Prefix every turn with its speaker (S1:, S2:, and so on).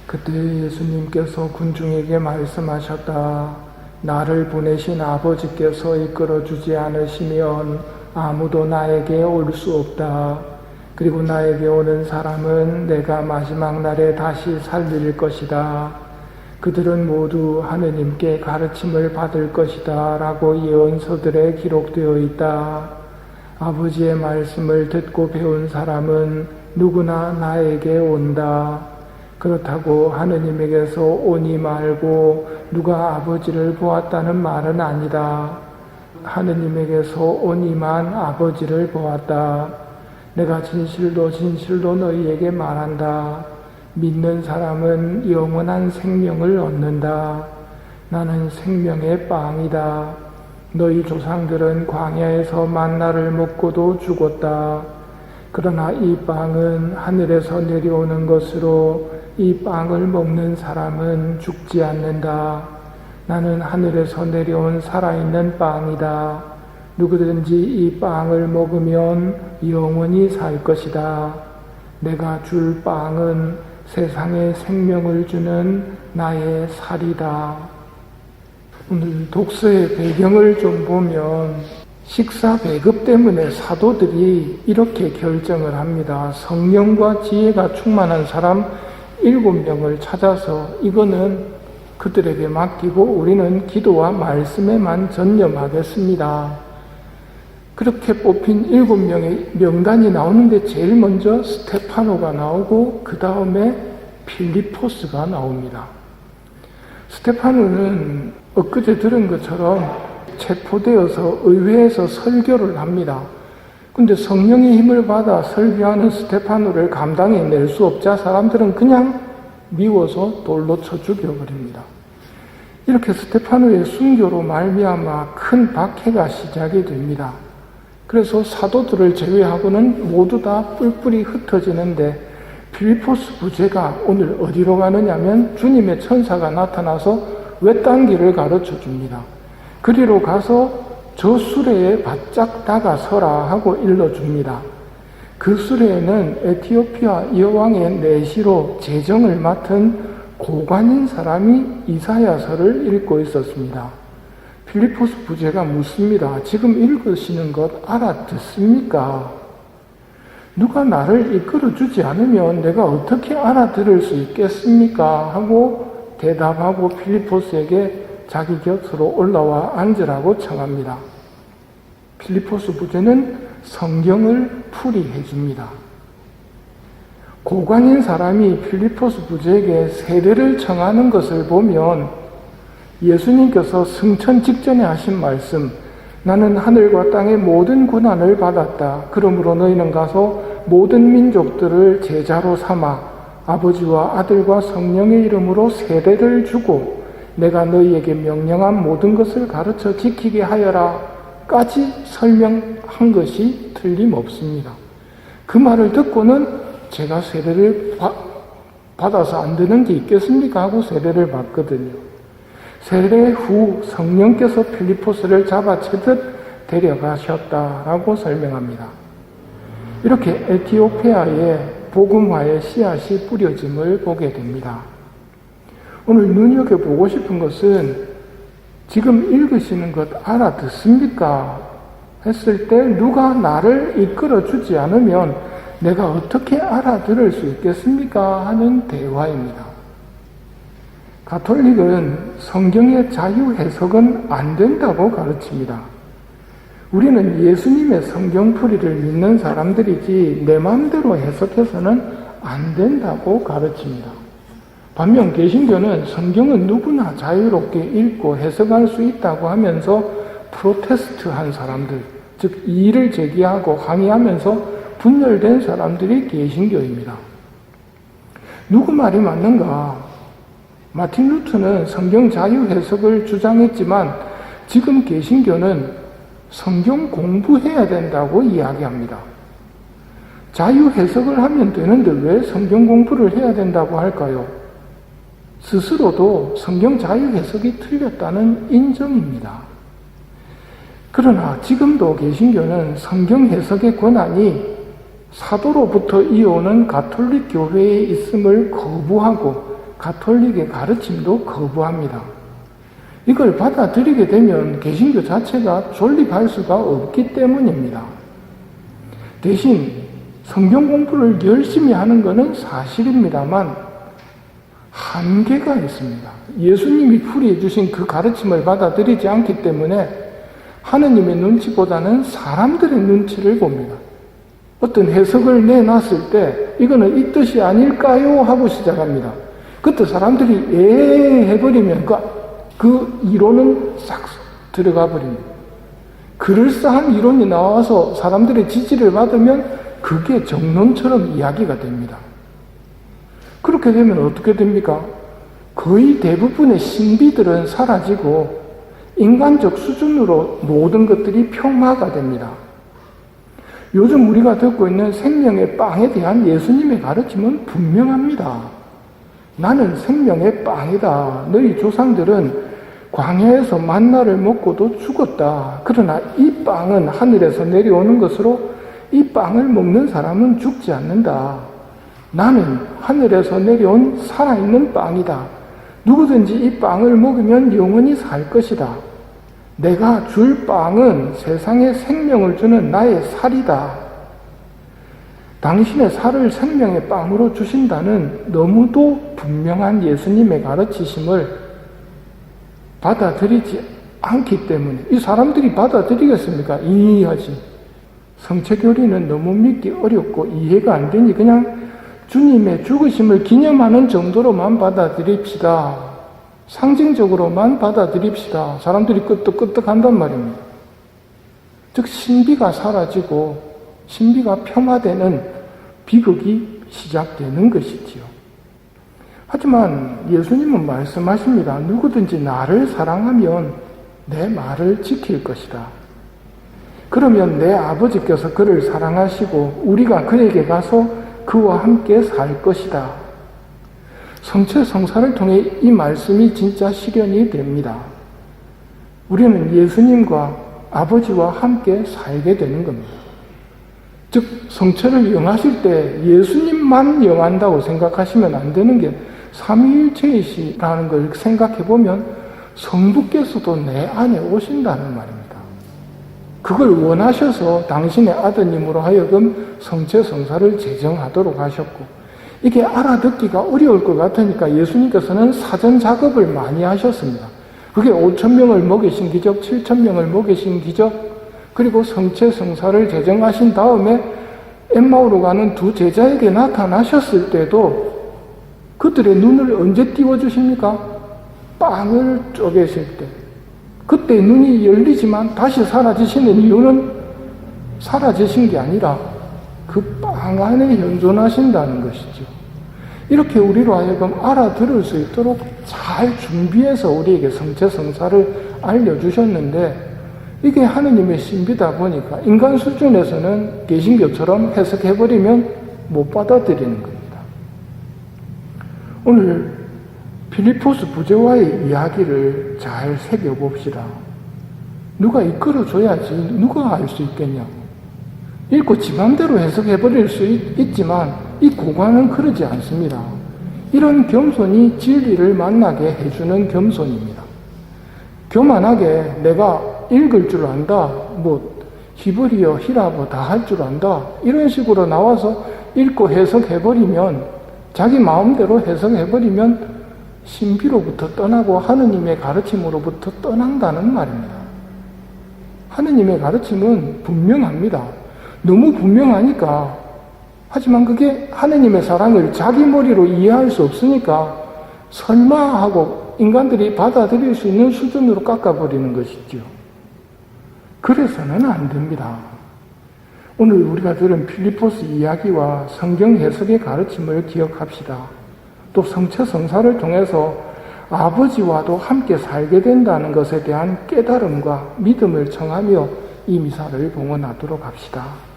S1: 그때 예수님께서 군중에게 말씀하셨다. 나를 보내신 아버지께서 이끌어주지 않으시면 아무도 나에게 올 수 없다. 그리고 나에게 오는 사람은 내가 마지막 날에 다시 살릴 것이다. 그들은 모두 하느님께 가르침을 받을 것이다. 라고 예언서들에 기록되어 있다. 아버지의 말씀을 듣고 배운 사람은 누구나 나에게 온다. 그렇다고 하느님에게서 오니 말고 누가 아버지를 보았다는 말은 아니다. 하느님에게서 오니만 아버지를 보았다. 내가 진실로 진실로 너희에게 말한다. 믿는 사람은 영원한 생명을 얻는다. 나는 생명의 빵이다. 너희 조상들은 광야에서 만나를 먹고도 죽었다. 그러나 이 빵은 하늘에서 내려오는 것으로 이 빵을 먹는 사람은 죽지 않는다. 나는 하늘에서 내려온 살아있는 빵이다. 누구든지 이 빵을 먹으면 영원히 살 것이다. 내가 줄 빵은 세상에 생명을 주는 나의 살이다. 오늘 독서의 배경을 좀 보면 식사 배급 때문에 사도들이 이렇게 결정을 합니다. 성령과 지혜가 충만한 사람 7명을 찾아서 이거는 그들에게 맡기고 우리는 기도와 말씀에만 전념하겠습니다. 그렇게 뽑힌 7명의 명단이 나오는데 제일 먼저 스테파노가 나오고 그 다음에 필리포스가 나옵니다. 스테파노는 엊그제 들은 것처럼 체포되어서 의회에서 설교를 합니다. 근데 성령의 힘을 받아 설교하는 스테파노를 감당해낼 수 없자 사람들은 그냥 미워서 돌로 쳐 죽여버립니다. 이렇게 스테파노의 순교로 말미암아 큰 박해가 시작이 됩니다. 그래서 사도들을 제외하고는 모두 다 뿔뿔이 흩어지는데 필리포스 부제가 오늘 어디로 가느냐면 주님의 천사가 나타나서 외딴 길을 가르쳐 줍니다. 그리로 가서 저 수레에 바짝 다가서라 하고 일러줍니다. 그 수레에는 에티오피아 여왕의 내시로 재정을 맡은 고관인 사람이 이사야서를 읽고 있었습니다. 필리포스 부제가 묻습니다. 지금 읽으시는 것 알아듣습니까? 누가 나를 이끌어주지 않으면 내가 어떻게 알아들을 수 있겠습니까? 하고 대답하고 필리포스에게 자기 곁으로 올라와 앉으라고 청합니다. 필리포스 부제는 성경을 풀이해 줍니다. 고관인 사람이 필리포스 부제에게 세례를 청하는 것을 보면 예수님께서 승천 직전에 하신 말씀, 나는 하늘과 땅의 모든 고난을 받았다. 그러므로 너희는 가서 모든 민족들을 제자로 삼아 아버지와 아들과 성령의 이름으로 세례를 주고 내가 너희에게 명령한 모든 것을 가르쳐 지키게 하여라 까지 설명한 것이 틀림없습니다. 그 말을 듣고는 제가 세례를 받아서 안 되는 게 있겠습니까? 하고 세례를 받거든요. 세례 후 성령께서 필리포스를 잡아채듯 데려가셨다라고 설명합니다. 이렇게 에티오피아에 복음화의 씨앗이 뿌려짐을 보게 됩니다. 오늘 눈여겨보고 싶은 것은 지금 읽으시는 것 알아듣습니까? 했을 때 누가 나를 이끌어주지 않으면 내가 어떻게 알아들을 수 있겠습니까? 하는 대화입니다. 가톨릭은 성경의 자유 해석은 안 된다고 가르칩니다. 우리는 예수님의 성경풀이를 믿는 사람들이지 내 마음대로 해석해서는 안 된다고 가르칩니다. 반면 개신교는 성경은 누구나 자유롭게 읽고 해석할 수 있다고 하면서 프로테스트한 사람들, 즉 이의를 제기하고 항의하면서 분열된 사람들이 개신교입니다. 누구 말이 맞는가? 마틴 루터는 성경 자유 해석을 주장했지만 지금 개신교는 성경 공부해야 된다고 이야기합니다. 자유 해석을 하면 되는데 왜 성경 공부를 해야 된다고 할까요? 스스로도 성경 자유 해석이 틀렸다는 인정입니다. 그러나 지금도 개신교는 성경 해석의 권한이 사도로부터 이어오는 가톨릭 교회에 있음을 거부하고 가톨릭의 가르침도 거부합니다. 이걸 받아들이게 되면 개신교 자체가 존립할 수가 없기 때문입니다. 대신 성경 공부를 열심히 하는 것은 사실입니다만 한계가 있습니다. 예수님이 풀이해 주신 그 가르침을 받아들이지 않기 때문에 하느님의 눈치보다는 사람들의 눈치를 봅니다. 어떤 해석을 내놨을 때 이거는 이 뜻이 아닐까요? 하고 시작합니다. 그때 사람들이 해버리면 그 이론은 싹 들어가 버립니다. 그럴싸한 이론이 나와서 사람들의 지지를 받으면 그게 정론처럼 이야기가 됩니다. 그렇게 되면 어떻게 됩니까? 거의 대부분의 신비들은 사라지고 인간적 수준으로 모든 것들이 평화가 됩니다. 요즘 우리가 듣고 있는 생명의 빵에 대한 예수님의 가르침은 분명합니다. 나는 생명의 빵이다. 너희 조상들은 광야에서 만나를 먹고도 죽었다. 그러나 이 빵은 하늘에서 내려오는 것으로 이 빵을 먹는 사람은 죽지 않는다. 나는 하늘에서 내려온 살아있는 빵이다. 누구든지 이 빵을 먹으면 영원히 살 것이다. 내가 줄 빵은 세상에 생명을 주는 나의 살이다. 당신의 살을 생명의 빵으로 주신다는 너무도 분명한 예수님의 가르치심을 받아들이지 않기 때문에 이 사람들이 받아들이겠습니까? 이해하지. 성체교리는 너무 믿기 어렵고 이해가 안 되니 그냥 주님의 죽으심을 기념하는 정도로만 받아들입시다. 상징적으로만 받아들입시다. 사람들이 끄떡끄떡 한단 말입니다. 즉 신비가 사라지고 신비가 폄하되는 비극이 시작되는 것이지요. 하지만 예수님은 말씀하십니다. 누구든지 나를 사랑하면 내 말을 지킬 것이다. 그러면 내 아버지께서 그를 사랑하시고 우리가 그에게 가서 그와 함께 살 것이다. 성체 성사를 통해 이 말씀이 진짜 실현이 됩니다. 우리는 예수님과 아버지와 함께 살게 되는 겁니다. 즉 성체를 영하실 때 예수님만 영한다고 생각하시면 안 되는 게 삼위일체이시라는 걸 생각해 보면 성부께서도 내 안에 오신다는 말입니다. 그걸 원하셔서 당신의 아드님으로 하여금 성체 성사를 제정하도록 하셨고, 이게 알아듣기가 어려울 것 같으니까 예수님께서는 사전 작업을 많이 하셨습니다. 그게 5,000명을 먹이신 기적, 7,000명을 먹이신 기적, 그리고 성체 성사를 제정하신 다음에 엠마오로 가는 두 제자에게 나타나셨을 때도 그들의 눈을 언제 띄워주십니까? 빵을 쪼개실 때. 그때 눈이 열리지만 다시 사라지시는 이유는 사라지신 게 아니라 그 빵 안에 현존하신다는 것이죠. 이렇게 우리로 하여금 알아들을 수 있도록 잘 준비해서 우리에게 성체 성사를 알려주셨는데, 이게 하느님의 신비다 보니까 인간 수준에서는 개신교처럼 해석해버리면 못 받아들이는 겁니다. 오늘 필리포스 부제와의 이야기를 잘 새겨봅시다. 누가 이끌어줘야지 누가 알 수 있겠냐고. 읽고 지 맘대로 해석해버릴 수 있지만 이 고관은 그러지 않습니다. 이런 겸손이 진리를 만나게 해주는 겸손입니다. 교만하게 내가 읽을 줄 안다, 히브리어, 히라보 다 할 줄 안다, 이런 식으로 나와서 읽고 해석해버리면, 자기 마음대로 해석해버리면 신비로부터 떠나고 하느님의 가르침으로부터 떠난다는 말입니다. 하느님의 가르침은 분명합니다. 너무 분명하니까, 하지만 그게 하느님의 사랑을 자기 머리로 이해할 수 없으니까 설마 하고 인간들이 받아들일 수 있는 수준으로 깎아버리는 것이죠. 그래서는 안 됩니다. 오늘 우리가 들은 필리포스 이야기와 성경 해석의 가르침을 기억합시다. 또 성체 성사를 통해서 아버지와도 함께 살게 된다는 것에 대한 깨달음과 믿음을 청하며 이 미사를 봉헌하도록 합시다.